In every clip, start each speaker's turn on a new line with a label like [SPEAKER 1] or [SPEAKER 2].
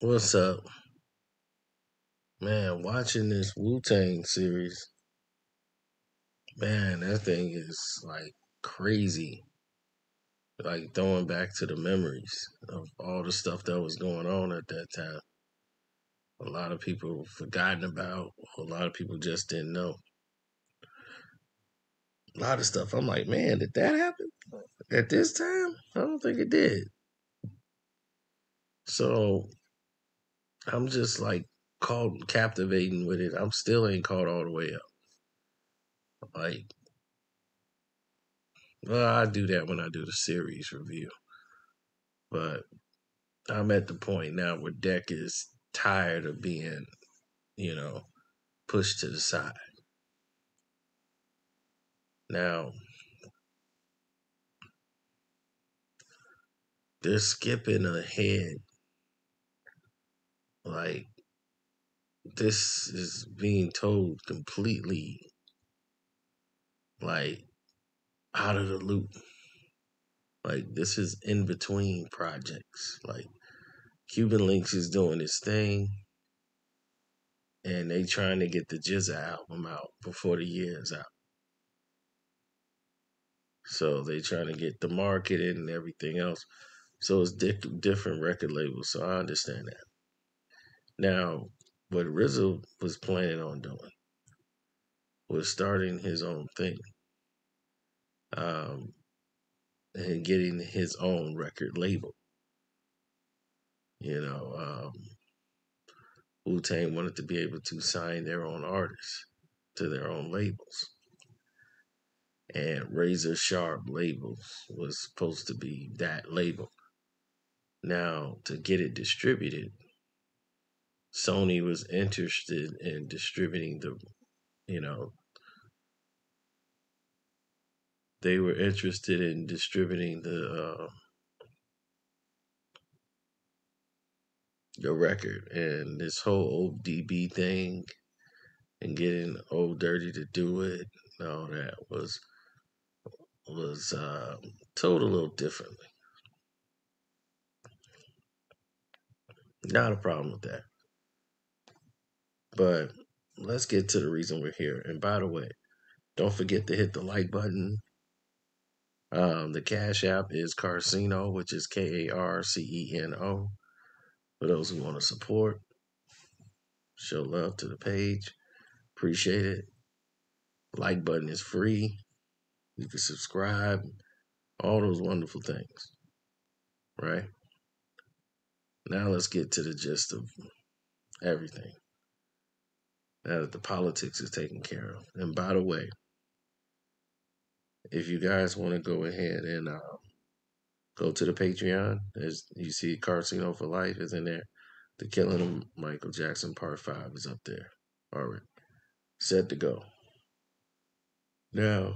[SPEAKER 1] What's up, man? Watching this Wu-Tang series, man, that thing is like crazy. Like throwing back to the memories of all the stuff that was going on at that time. A lot of people forgotten about. A lot of people just didn't know. A lot of stuff. I'm like, man, did that happen at this time? I don't think it did. So I'm just like caught captivating with it. I'm still ain't caught all the way up. Like, well, I do that when I do the series review. But I'm at the point now where Deck is tired of being, you know, pushed to the side. Now, they're skipping ahead. Like, this is being told completely, like, out of the loop. Like, this is in between projects. Like, Cuban Links is doing his thing, and they trying to get the Jizza album out before the year is out. So they trying to get the marketing and everything else. So it's different record labels. So I understand that. Now, what Rizzo was planning on doing was starting his own thing, um, and getting his own record label. You know, Wu-Tang wanted to be able to sign their own artists to their own labels. And Razor Sharp Labels was supposed to be that label. Now, to get it distributed, Sony was interested in distributing you know, they were interested in distributing the record, and this whole ODB thing and getting Old Dirty to do it and all that was told a little differently. Not a problem with that, but let's get to the reason we're here. And by the way, don't forget to hit the like button. The Cash App is Carceno, which is Karceno. For those who want to support, show love to the page. Appreciate it. Like button is free. You can subscribe. All those wonderful things. Right? Now let's get to the gist of everything. Now that the politics is taken care of. And by the way, if you guys want to go ahead and go to the Patreon, as you see, Carcino for Life is in there. The Killing of Michael Jackson Part 5 is up there. All right. Set to go. Now,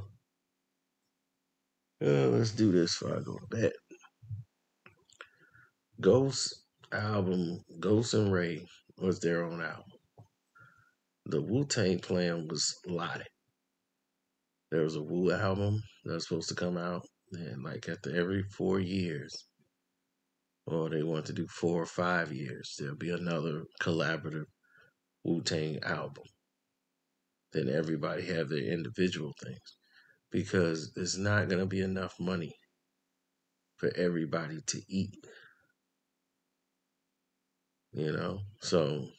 [SPEAKER 1] let's do this before I go to bed. Ghost album, Ghost and Ray was their own album. The Wu-Tang plan was live. There was a Wu album that was supposed to come out, and like after every 4 years, or they want to do 4 or 5 years, there'll be another collaborative Wu-Tang album. Then everybody have their individual things because there's not gonna be enough money for everybody to eat. So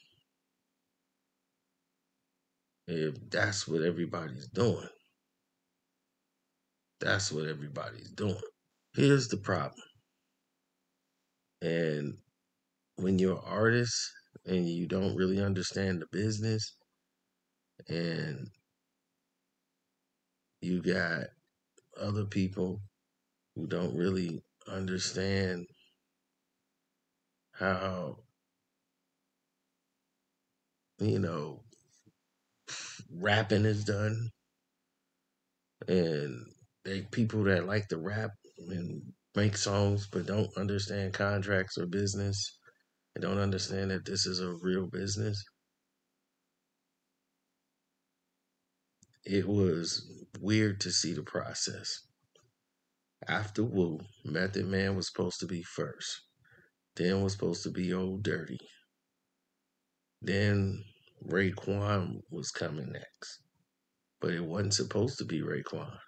[SPEAKER 1] if that's what everybody's doing, that's what everybody's doing. Here's the problem. And when you're an artist and you don't really understand the business and you got other people who don't really understand how, you know, rapping is done, and they people that like to rap and make songs but don't understand contracts or business and don't understand that this is a real business. It was weird to see the process. After Wu, Method Man was supposed to be first. Then was supposed to be Old Dirty. Then Raekwon was coming next. But it wasn't supposed to be Raekwon.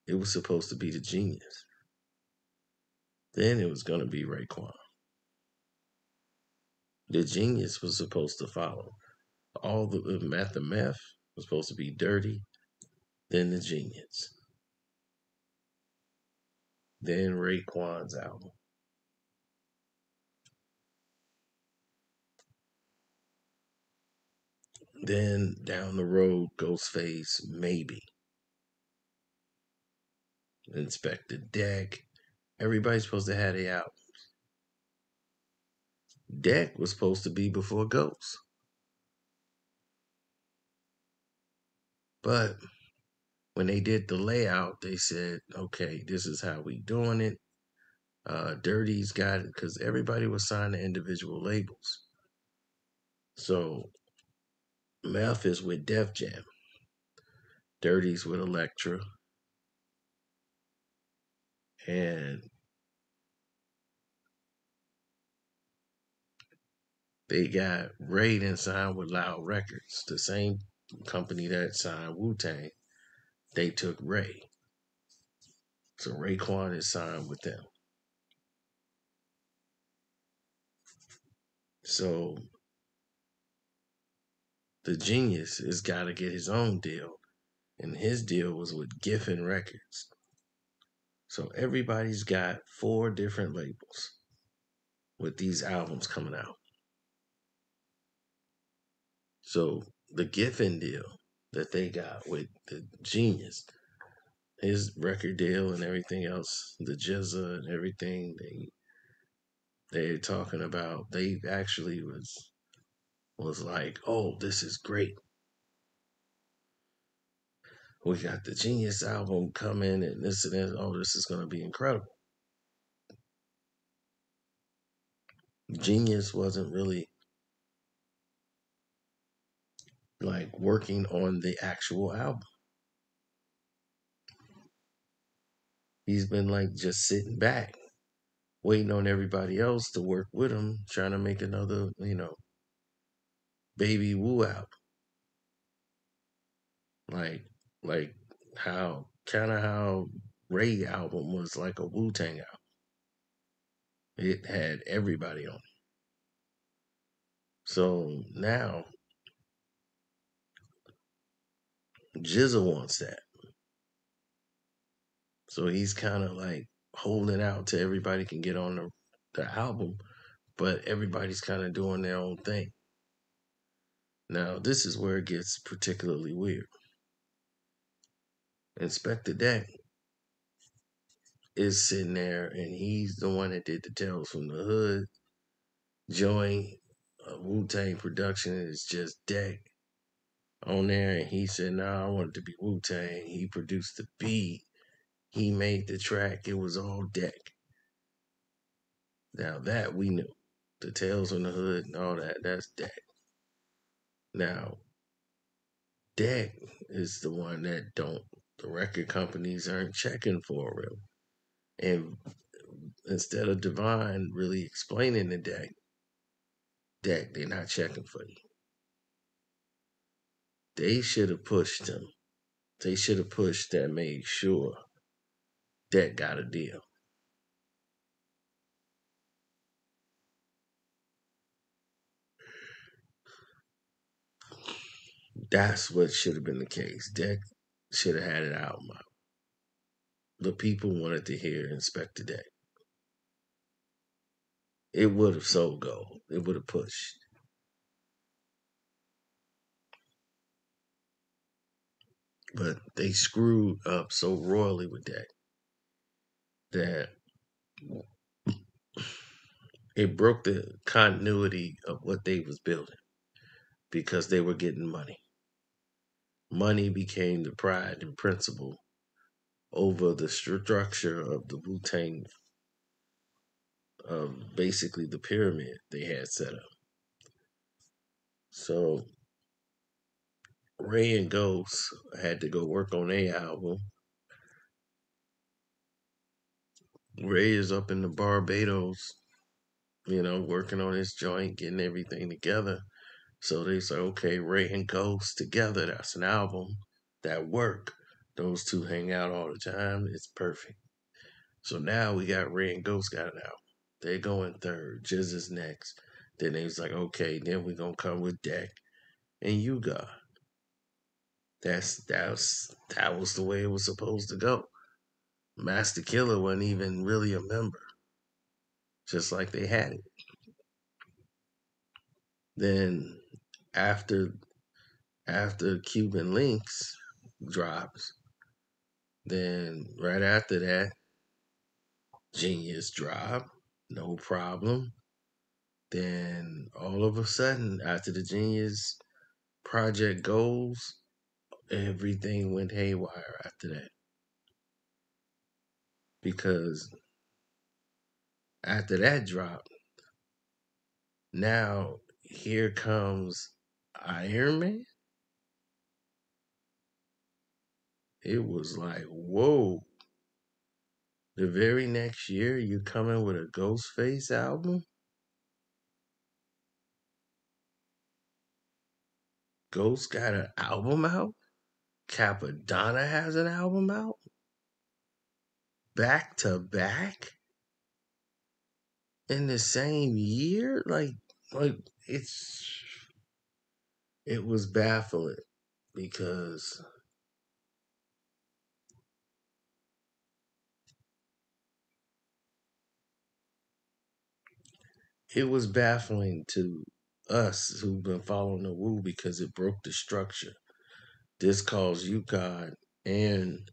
[SPEAKER 1] It was supposed to be the Genius. Then it was going to be Raekwon. The Genius was supposed to follow. All the meth was supposed to be Dirty, then the Genius, then Raekwon's album. Then down the road, Ghostface, maybe. Inspector Deck. Everybody's supposed to have their album. Deck was supposed to be before Ghost. But when they did the layout, they said, okay, this is how we doing it. Dirty's got it because everybody was signed to individual labels. So Meth is with Def Jam. Dirty's with Elektra. And they got Raiden signed with Loud Records, the same company that signed Wu-Tang. They took Ray. So Raekwon is signed with them. So the Genius has got to get his own deal. And his deal was with Giffen Records. So everybody's got 4 different labels with these albums coming out. So the Giffen deal that they got with the Genius, his record deal and everything else, the Jizza and everything they're talking about, they actually was like, oh, this is great. We got the Genius album coming and this and that. Oh, this is gonna be incredible. Genius wasn't really like working on the actual album. He's been like just sitting back, waiting on everybody else to work with him, trying to make another, Baby Wu album. Like like how Ray album was like a Wu-Tang album. It had everybody on it. So now Jizza wants that. So he's kind of like holding out till everybody can get on the album, but everybody's kind of doing their own thing. Now, this is where it gets particularly weird. Inspector Deck is sitting there, and he's the one that did the Tales from the Hood joint. Wu-Tang production is just Deck on there, and he said, "Nah, I want it to be Wu-Tang." He produced the beat. He made the track. It was all Deck. Now that we knew, the Tales from the Hood and all that, that's Deck. Now, Deck is the one that the record companies aren't checking for real. And instead of Divine really explaining the Deck, they're not checking for you. They should have pushed him. They should have pushed that, made sure Deck got a deal. That's what should have been the case. Deck should have had it out. The people wanted to hear Inspector Deck. It would have sold gold. It would have pushed. But they screwed up so royally with that it broke the continuity of what they was building because they were getting money. Money became the pride and principle over the structure of the Wu-Tang, of basically the pyramid they had set up. So Ray and Ghost had to go work on their album. Ray is up in the Barbados, working on his joint, getting everything together. So they say, okay, Ray and Ghost together, that's an album. That work. Those two hang out all the time. It's perfect. So now we got Ray and Ghost got an album. They going third. Jizz is next. Then they was like, okay, then we gonna come with Deck and You Got. That was the way it was supposed to go. Master Killer wasn't even really a member, just like they had it. Then after Cuban Links drops, then right after that, Genius drop, no problem. Then all of a sudden, after the Genius project goes, everything went haywire after that. Because after that drop, now here comes Iron Man. It was like, whoa. The very next year, you coming with a Ghostface album? Ghost got an album out? Cappadonna has an album out? Back to back? In the same year? Like it's it was baffling because it was baffling to us who've been following the Wu because it broke the structure. This caused UConn and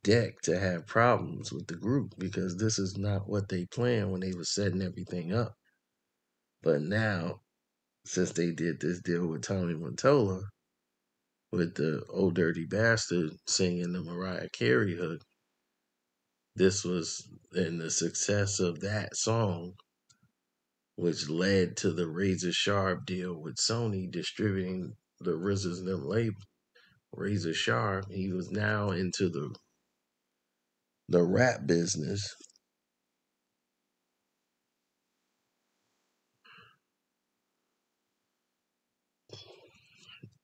[SPEAKER 1] Deck to have problems with the group because this is not what they planned when they were setting everything up. But now, since they did this deal with Tommy Mottola, with the old dirty bastard singing the Mariah Carey hook, this was in the success of that song, which led to the Razor Sharp deal with Sony distributing the RZA's them label. Razor Sharp, he was now into the rap business,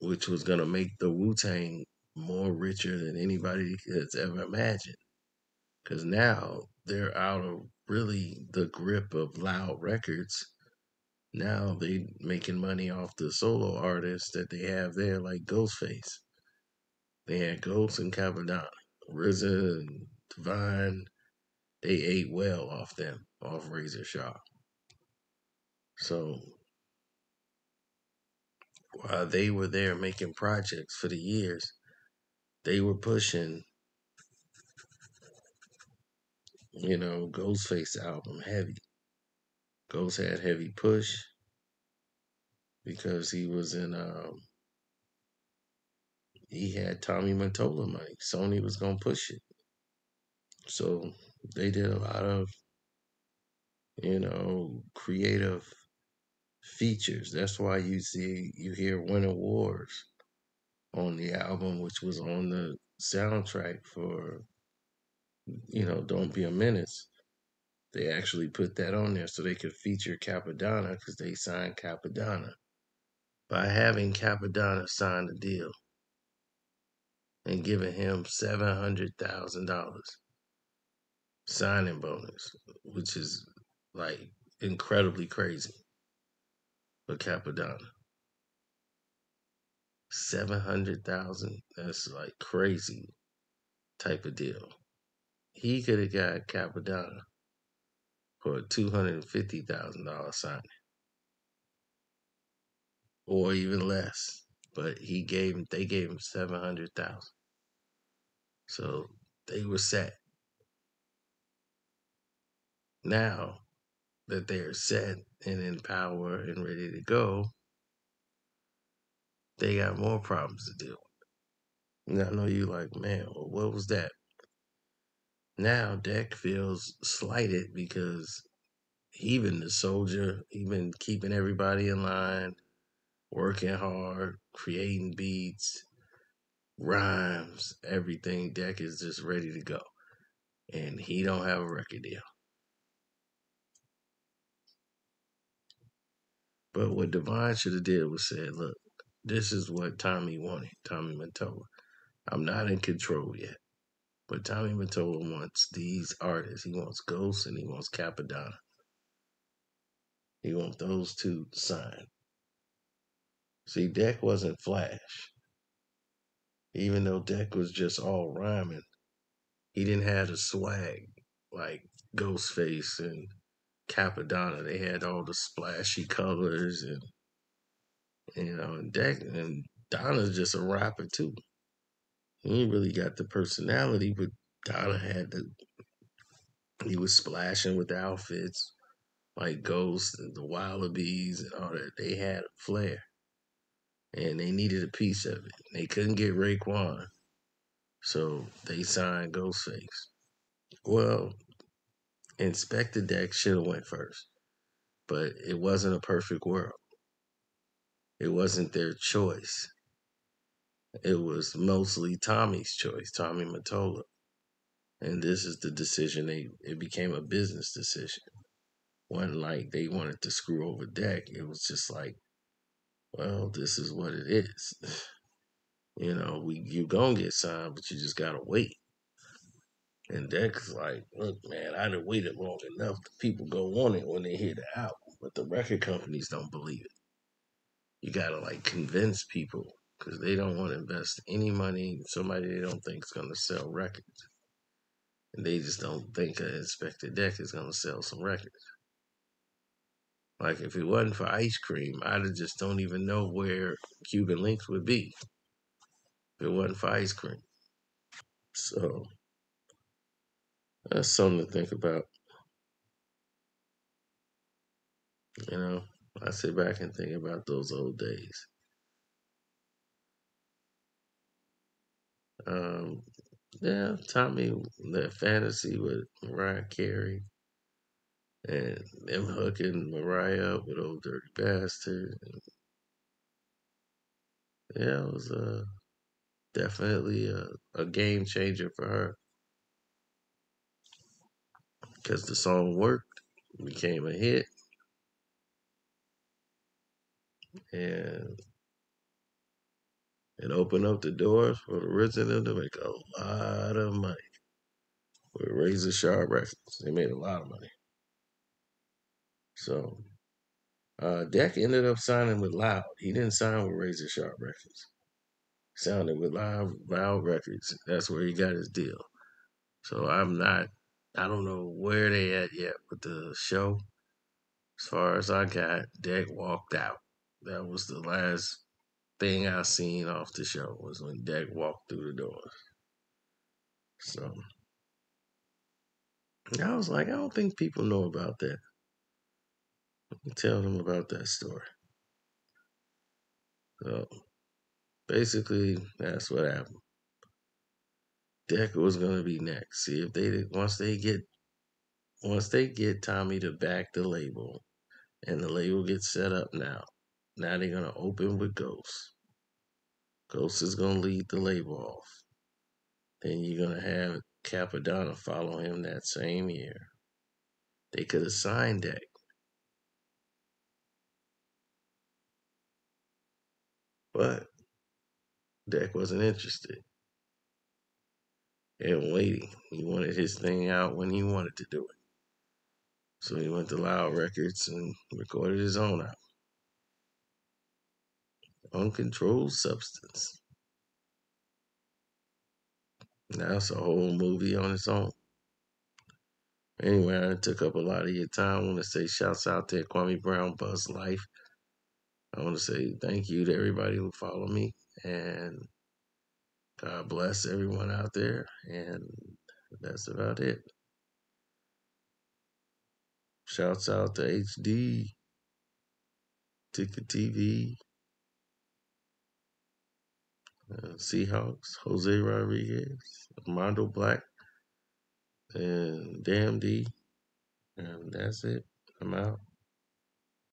[SPEAKER 1] which was gonna make the Wu-Tang more richer than anybody has ever imagined. Because now they're out of really the grip of loud records. Now they making money off the solo artists that they have there, like Ghostface. They had Ghost and Cappadonna, RZA and Divine. They ate well off them, off Razor Sharp. So while they were there making projects for the years, they were pushing, Ghostface album heavy. Ghost had heavy push because he had Tommy Mottola money. Sony was gonna push it. So they did a lot of, creative features. That's why you hear Winter Wars on the album, which was on the soundtrack for, Don't Be a Menace. They actually put that on there so they could feature Cappadonna because they signed Cappadonna. By having Cappadonna sign the deal and giving him $700,000 signing bonus, which is like incredibly crazy for Cappadonna. 700,000, that's like crazy type of deal. He could have got Cappadonna for a $250,000 signing or even less. But they gave him 700,000. So they were set. Now that they are set and in power and ready to go, they got more problems to deal with. And I know you like, man, well, what was that? Now Deck feels slighted because he been the soldier. He been keeping everybody in line, working hard, creating beats, rhymes, everything. Deck is just ready to go. and he don't have a record deal. But what Devon should have did was said, look, this is what Tommy wanted, Tommy Matoma. I'm not in control yet. But Tommy Matoma wants these artists. He wants Ghost and he wants Cappadonna. He wants those two signed. See, Deck wasn't Flash. Even though Deck was just all rhyming, he didn't have the swag like Ghostface and Cappadonna. They had all the splashy colors and and Deck and Donna's just a rapper too. He ain't really got the personality, but Donna had the he was splashing with the outfits like Ghost and the Wallabies and all that. They had a flair and they needed a piece of it. They couldn't get Raekwon, so they signed Ghostface. Well, Inspector Deck should have went first, but it wasn't a perfect world. It wasn't their choice. It was mostly Tommy's choice, Tommy Mottola. And this is the decision it became a business decision. Wasn't like they wanted to screw over Deck. It was just like, well, this is what it is. You gonna get signed, but you just gotta wait. And Deck's like, look, man, I done waited long enough. The people go on it when they hear the album, but the record companies don't believe it. You gotta like convince people because they don't want to invest any money in somebody they don't think is gonna sell records, and they just don't think Inspector Deck is gonna sell some records. Like if it wasn't for ice cream, I just don't even know where Cuban Links would be if it wasn't for ice cream. So that's something to think about. You know, I sit back and think about those old days. Um, yeah, Tommy, that fantasy with Mariah Carey and them hooking Mariah up with Old Dirty Bastard. Yeah, it was definitely a game changer for her because the song worked, became a hit, and it opened up the doors for the rich of them to make a lot of money with Razor Sharp Records. They made a lot of money. So Deck ended up signing with Loud. He didn't sign with Razor Sharp Records. He signed with Loud Records. That's where he got his deal. So I don't know where they at yet with the show. As far as I got, Deck walked out. That was the last thing I seen off the show was when Deck walked through the doors. So I was like, I don't think people know about that. Tell them about that story. So basically, that's what happened. Deck was gonna be next. See if they once they get Tommy to back the label, and the label gets set up now. Now they're gonna open with Ghost. Ghost is gonna lead the label off. Then you're gonna have Cappadonna follow him that same year. They could have signed Deck, but Deck wasn't interested in waiting. He wanted his thing out when he wanted to do it. So he went to Loud Records and recorded his own album, Uncontrolled Substance. Now it's a whole movie on its own. Anyway, I took up a lot of your time. I want to say shouts out to Kwame Brown Buzz Life. I want to say thank you to everybody who follow me. And God bless everyone out there. And that's about it. Shouts out to HD, Ticket TV, Seahawks, Jose Rodriguez, Armando Black, and Damn D. And that's it. I'm out.